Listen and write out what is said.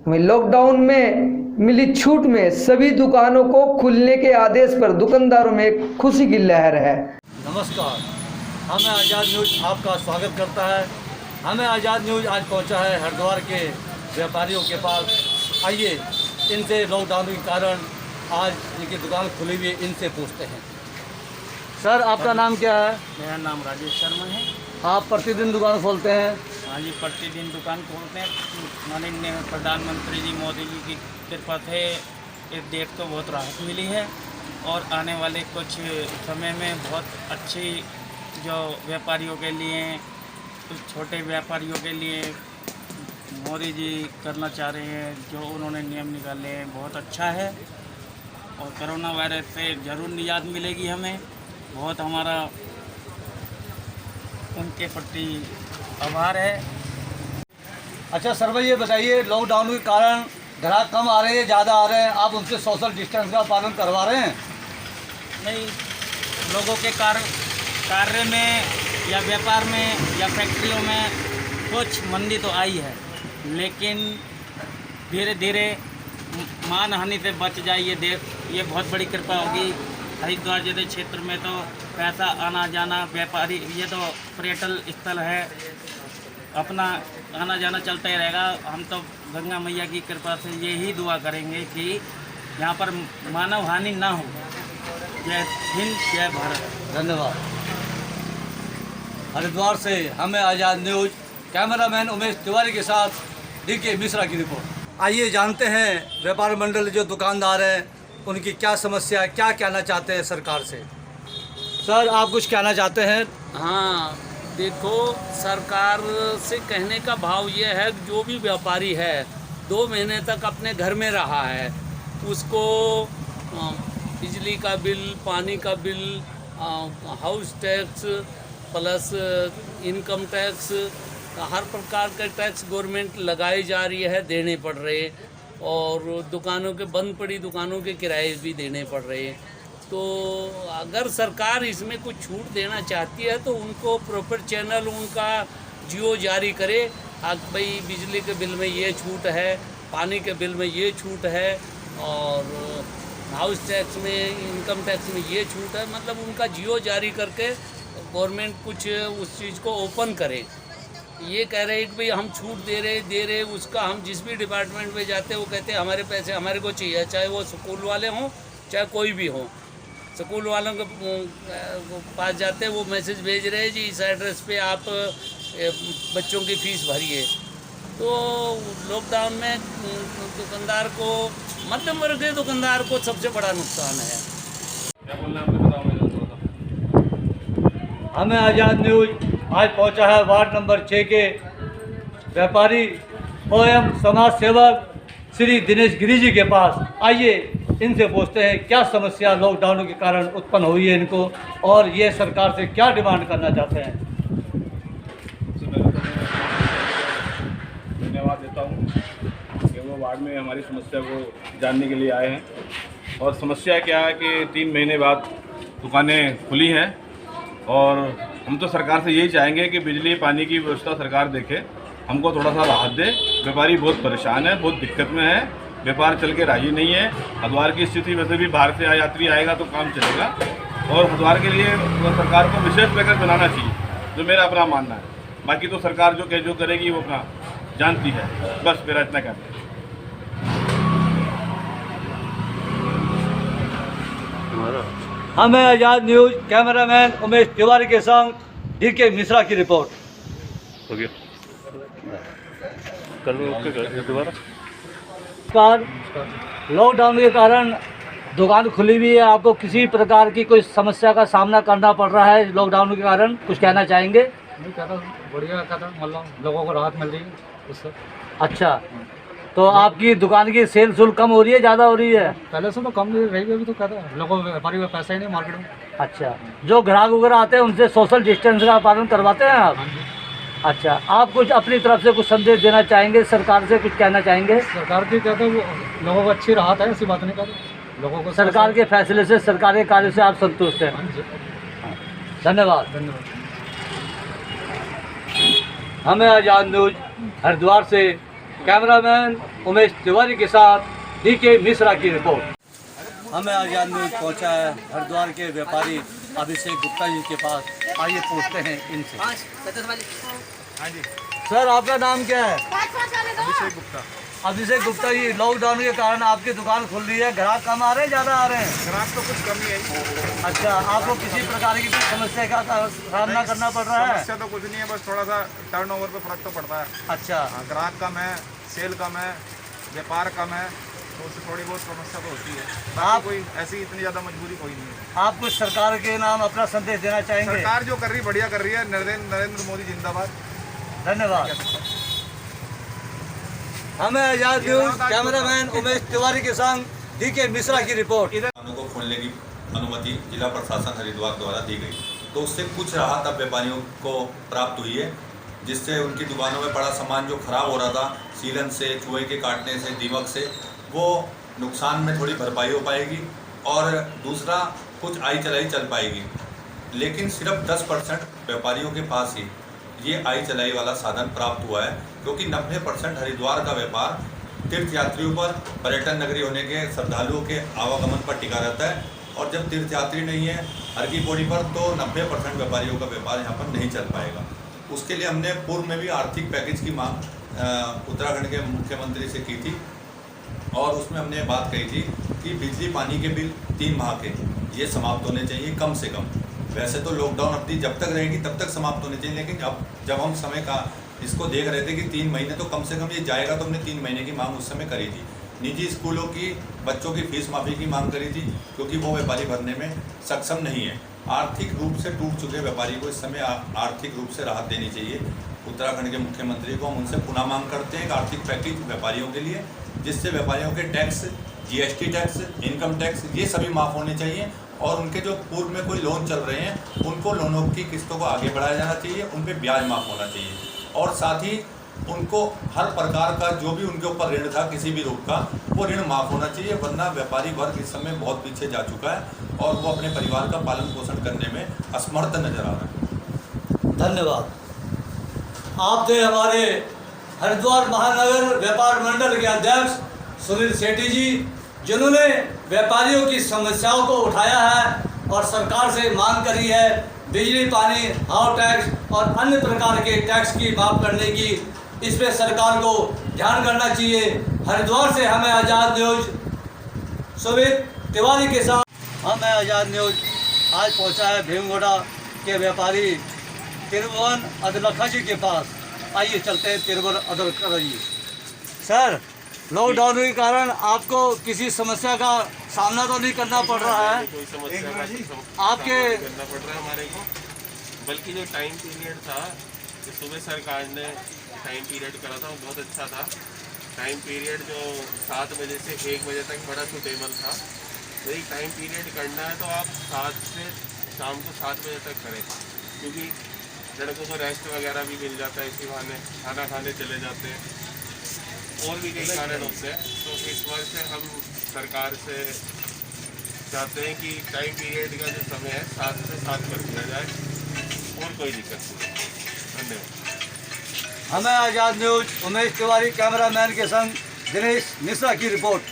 वहीं लॉकडाउन में मिली छूट में सभी दुकानों को खुलने के आदेश पर दुकानदारों में खुशी की लहर है। नमस्कार, हमें आज़ाद न्यूज़ आपका स्वागत करता है। हमें आज़ाद न्यूज़ आज पहुंचा है हरिद्वार के व्यापारियों के पास। आइए इनसे लॉकडाउन के कारण आज इनकी दुकान खुली हुई है, इनसे पूछते हैं। सर, आपका नाम क्या है? मेरा नाम राजेश शर्मा है। आप प्रतिदिन दुकान खोलते हैं? हाँ जी, प्रतिदिन दुकान खोलते हैं। माननीय प्रधानमंत्री जी मोदी जी की कृपा से इस देश को बहुत राहत मिली है और आने वाले कुछ समय में बहुत अच्छी जो व्यापारियों के लिए, कुछ छोटे व्यापारियों के लिए मोदी जी करना चाह रहे हैं, जो उन्होंने नियम निकाले हैं, बहुत अच्छा है। और कोरोना वायरस से ज़रूर निजात मिलेगी हमें। बहुत हमारा उनके प्रति आभार है। अच्छा सर भाई, ये बताइए, लॉकडाउन के कारण ग्राहक कम आ रहे हैं, ज़्यादा आ रहे हैं, आप उनसे सोशल डिस्टेंस का पालन करवा रहे हैं? नहीं, लोगों के कार्य में या व्यापार में या फैक्ट्रियों में कुछ मंदी तो आई है, लेकिन धीरे धीरे मान हानि से बच जाए ये बहुत बड़ी कृपा होगी। हरिद्वार जैसे क्षेत्र में तो पैसा आना जाना, व्यापारी, ये तो पर्यटन स्थल है, अपना आना जाना चलता ही रहेगा। हम तो गंगा मैया की कृपा से यही दुआ करेंगे कि यहाँ पर मानव हानि ना हो। जय हिंद, जय भारत। धन्यवाद। हरिद्वार से हमें आज़ाद न्यूज़ कैमरामैन उमेश तिवारी के साथ DK मिश्रा की रिपोर्ट। आइए जानते हैं व्यापार मंडल जो दुकानदार हैं उनकी क्या समस्या है, क्या कहना चाहते हैं सरकार से। सर, आप कुछ कहना चाहते हैं? हाँ, देखो, सरकार से कहने का भाव ये है, जो भी व्यापारी है 2 महीने तक अपने घर में रहा है, उसको बिजली का बिल, पानी का bill, house tax plus income tax, हर प्रकार का टैक्स गवर्नमेंट लगाई जा रही है, देने पड़ रहे, और दुकानों के बंद पड़ी दुकानों के किराए भी देने पड़ रहे हैं। तो अगर सरकार इसमें कुछ छूट देना चाहती है तो उनको प्रॉपर चैनल उनका जियो जारी करे। भाई बिजली के बिल में ये छूट है, पानी के बिल में ये छूट है, और हाउस टैक्स में, इनकम टैक्स में ये छूट है। मतलब उनका जियो जारी करके गवर्नमेंट कुछ उस चीज़ को ओपन करे। ये कह रहे हैं कि भाई हम छूट दे रहे, उसका हम जिस भी डिपार्टमेंट में जाते हैं वो कहते हैं हमारे पैसे हमारे को चाहिए, चाहे वो स्कूल वाले हों चाहे कोई भी हो। स्कूल वालों के पास जाते हैं, वो मैसेज भेज रहे हैं जी इस एड्रेस पे आप बच्चों की फ़ीस भरिए। तो लॉकडाउन में दुकानदार को, मध्यम वर्ग के दुकानदार को सबसे बड़ा नुकसान है। क्या बोलना है आपने, बताओ। हमें आज़ाद न्यूज़ आज पहुंचा है वार्ड नंबर 6 के व्यापारी एवं समाज सेवक श्री दिनेश गिरी जी के पास। आइए इनसे पूछते हैं क्या समस्या लॉकडाउन के कारण उत्पन्न हुई है इनको, और ये सरकार से क्या डिमांड करना चाहते हैं। धन्यवाद देता हूँ कि वो वार्ड में हमारी समस्या को जानने के लिए आए हैं। और समस्या क्या है कि 3 महीने बाद दुकानें खुली हैं, और हम तो सरकार से यही चाहेंगे कि बिजली पानी की व्यवस्था सरकार देखे, हमको थोड़ा सा राहत दे। व्यापारी बहुत परेशान है, बहुत दिक्कत में है, व्यापार चल के राजी नहीं है। हरिद्वार की स्थिति वैसे भी बाहर से यात्री आएगा तो काम चलेगा, और हरिद्वार के लिए तो सरकार को विशेष पैकेज बनाना चाहिए, जो मेरा अपना मानना है। बाकी तो सरकार जो करेगी वो अपना जानती है। बस मेरा इतना कहना है। हमें आज़ाद न्यूज़ कैमरामैन उमेश तिवारी के संग DK मिश्रा की रिपोर्ट। हो गया लॉकडाउन के कारण दुकान खुली हुई है, आपको किसी प्रकार की कोई समस्या का सामना करना पड़ रहा है लॉकडाउन के कारण, कुछ कहना चाहेंगे? नहीं कहता, बढ़िया कहता, मतलब लोगों को राहत मिल रही है उससे। अच्छा, तो आपकी दुकान की सेल सुल कम हो रही है, ज़्यादा हो रही है? पहले से तो कम रही, अभी तो कहता लोगों को व्यापारी में पैसा ही नहीं मार्केट में। अच्छा, जो ग्राहक वगैरह आते हैं उनसे सोशल डिस्टेंस का पालन करवाते हैं आप? अच्छा, आप कुछ अपनी तरफ से कुछ संदेश देना चाहेंगे, सरकार से कुछ कहना चाहेंगे? सरकार की कहते हैं लोगों को अच्छी राहत है, ऐसी बात नहीं कहते। लोगों को सरकार के फैसले से, सरकार के कार्य से आप संतुष्ट हैं? धन्यवाद। धन्यवाद। हमें आज़ाद न्यूज़ हरिद्वार से कैमरामैन उमेश तिवारी के साथ DK मिश्रा की रिपोर्ट। हमें आजाद न्यूज पहुंचा है हरिद्वार के व्यापारी अभिषेक गुप्ता जी के पास। आइए पूछते हैं इनसे। हाँ जी सर, आपका नाम क्या है? अभिषेक गुप्ता। अभिषेक गुप्ता जी, लॉकडाउन के कारण आपकी दुकान खुल रही है, ग्राहक कम आ रहे हैं ज़्यादा आ रहे हैं? ग्राहक तो कुछ कम ही है। अच्छा, आपको किसी प्रकार की समस्या का सामना करना पड़ रहा है? समस्या तो कुछ नहीं है, बस थोड़ा सा टर्नओवर पे फर्क तो पड़ता है। अच्छा, हाँ, ग्राहक कम है, सेल कम है, व्यापार कम है, तो उससे थोड़ी बहुत समस्या तो होती है। बाकी कोई ऐसी इतनी ज़्यादा मजबूरी कोई नहीं है। आप कुछ सरकार के नाम अपना संदेश देना चाहेंगे? सरकार जो कर रही बढ़िया कर रही है। नरेंद्र मोदी जिंदाबाद। धन्यवाद। हमें आजाद न्यूज कैमरामैन उमेश तिवारी के संग DK मिश्रा की रिपोर्ट। दुकानों को खोलने की अनुमति जिला प्रशासन हरिद्वार द्वारा दी गई, तो उससे कुछ राहत अब व्यापारियों को प्राप्त हुई है, जिससे उनकी दुकानों में पड़ा सामान जो खराब हो रहा था सीलन से, चूहे के काटने से, दीमक से, वो नुकसान में थोड़ी भरपाई हो पाएगी और दूसरा कुछ आई चलाई चल पाएगी। लेकिन सिर्फ 10% व्यापारियों के पास ही ये आई चलाई वाला साधन प्राप्त हुआ है, क्योंकि 90% हरिद्वार का व्यापार तीर्थ यात्रियों पर, पर्यटन नगरी होने के श्रद्धालुओं के आवागमन पर टिका रहता है। और जब तीर्थयात्री नहीं है हर की पौड़ी पर, तो 90% व्यापारियों का व्यापार यहाँ पर नहीं चल पाएगा। उसके लिए हमने पूर्व में भी आर्थिक पैकेज की मांग उत्तराखंड के मुख्यमंत्री से की थी, और उसमें हमने बात कही थी कि बिजली पानी के बिल 3 माह के ये समाप्त होने चाहिए कम से कम। वैसे तो लॉकडाउन अवधि जब तक रहेगी तब तक समाप्त होने चाहिए, लेकिन अब जब हम समय का इसको देख रहे थे कि 3 महीने तो कम से कम ये जाएगा, तो हमने 3 महीने की मांग उस समय करी थी। निजी स्कूलों की बच्चों की फीस माफ़ी की मांग करी थी, क्योंकि वो व्यापारी भरने में सक्षम नहीं है। आर्थिक रूप से टूट चुके व्यापारी को इस समय आर्थिक रूप से राहत देनी चाहिए। उत्तराखंड के मुख्यमंत्री को हम उनसे पुनः मांग करते हैं एक आर्थिक पैकेज व्यापारियों के लिए, जिससे व्यापारियों के tax, GST tax, income tax, ये सभी माफ़ होने चाहिए। और उनके जो पूर्व में कोई लोन चल रहे हैं उनको लोनों की किस्तों को आगे बढ़ाया जाना चाहिए, उन पर ब्याज माफ़ होना चाहिए। और साथ ही उनको हर प्रकार का जो भी उनके ऊपर ऋण था किसी भी रूप का, वो ऋण माफ़ होना चाहिए, वरना व्यापारी वर्ग इस समय बहुत पीछे जा चुका है और वो अपने परिवार का पालन पोषण करने में असमर्थ नजर आ रहा है। धन्यवाद। आप थे हमारे हरिद्वार महानगर व्यापार मंडल के अध्यक्ष सुनील सेठी जी, जिन्होंने व्यापारियों की समस्याओं को उठाया है और सरकार से मांग करी है बिजली, पानी, हाउ टैक्स और अन्य प्रकार के टैक्स की माफ़ करने की। इस पर सरकार को ध्यान करना चाहिए। हरिद्वार से हमें आज़ाद न्यूज सुमित तिवारी के साथ हमें आज़ाद न्यूज आज पहुंचा है भीमगोड़ा के व्यापारी तिरुवन अदलखा जी के पास। आइए चलते हैं तिरुवन अदलखा जी। सर, लॉकडाउन के कारण आपको किसी समस्या का सामना तो नहीं करना पड़ रहा है? कोई समस्या का आपके करना पड़ रहा है हमारे को, बल्कि जो टाइम पीरियड था, जो सुबह सरकार ने टाइम पीरियड करा था वो बहुत अच्छा था। टाइम पीरियड जो 7 बजे से 1 बजे तक बड़ा सुटेबल था। यदि टाइम पीरियड करना है तो आप 7 से शाम को 7 बजे तक करें, क्योंकि लड़कों को रेस्ट वगैरह भी मिल जाता है, इसी बहाने खाना खाने चले जाते हैं, और भी कई कारण होते हैं। तो इस वजह से हम सरकार से चाहते हैं कि टाइम पीरियड का जो समय है 7 से 7 कर दिया जाए, और कोई दिक्कत नहीं। धन्यवाद। हमें आज़ाद न्यूज उमेश तिवारी कैमरामैन के संग दिनेश मिश्रा की रिपोर्ट।